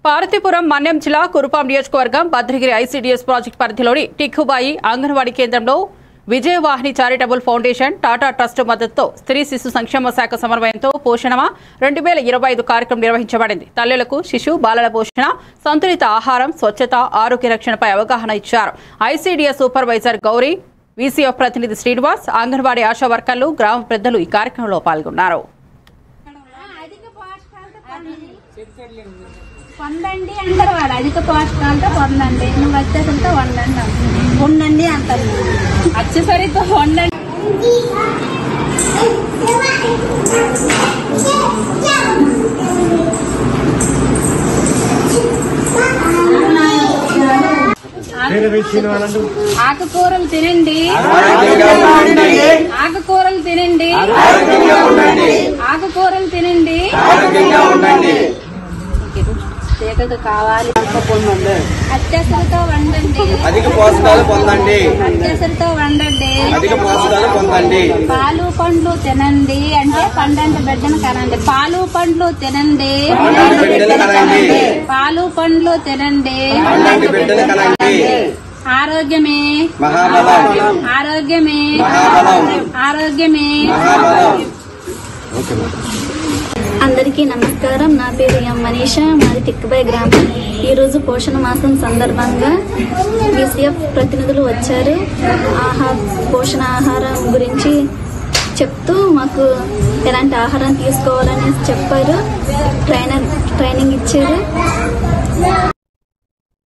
పార్వతీపురం మన్యం జిల్లా కురుపాం నియోజకవర్గం Bhadragiri ICDS project పరిధిలోని టిక్కుబాయి అంగన్వాడీ కేంద్రంలో Vijayavahini charitable foundation Tata trust మద్దతుతో స్త్రీ శిశు సంక్షేమ శాఖ సమన్వయంతో పోషణమా 2025 కార్యక్రమం నిర్వహించబడింది. తల్లులకు శిశు బాలల పోషణ, సంతులిత ఆహారం, స్వచ్ఛత, ఆరోగ్య రక్షణపై అవగాహన ఇచ్చారు. ఐసీడీఎస్ సూపర్వైజర్ గౌరీ, వీసీఎఫ్ ప్రతినిధి శ్రీనివాస్, అంగన్వాడీ ఆశా వర్కర్లు, గ్రామ పెద్దలు ఈ కార్యక్రమంలో పాల్గొన్నారు. పొందండి అంటారు వాడు, అధిక పోషకాలతో పొందండి, నువ్వు వచ్చేసరితో వండండి ఉండండి అంటారు, వచ్చేసరితో వండండి. ఆకుకూరలు తినండి, ఆకుకూరలు తినండి, ఆకుకూరలు తినండి, కావాలి అత్యవసరతో వండండి, అధిక పోషకాలు పొందండి, అత్యవసరతో వండండి, అధిక పోషకాలు పొందండి. పాలు పండ్లు తినండి అంటే పండంటి బిడ్డను కనండి, పాలు పండ్లు తినండి, పాలు పండ్లు తినండి, బిడ్డలు కనండి. ఆరోగ్యమే మహాబలం, ఆరోగ్యమే ఆరోగ్యమే. అందరికీ నమస్కారం. నా పేరు ఎం మనీషా, మాది టిక్కుబాయి గ్రామం. ఈరోజు పోషణ మాసం సందర్భంగా వీసీఎఫ్ ప్రతినిధులు వచ్చారు. పోషణ ఆహారం గురించి చెప్తూ మాకు ఎలాంటి ఆహారం తీసుకోవాలని చెప్పారు, ట్రైనింగ్ ఇచ్చారు.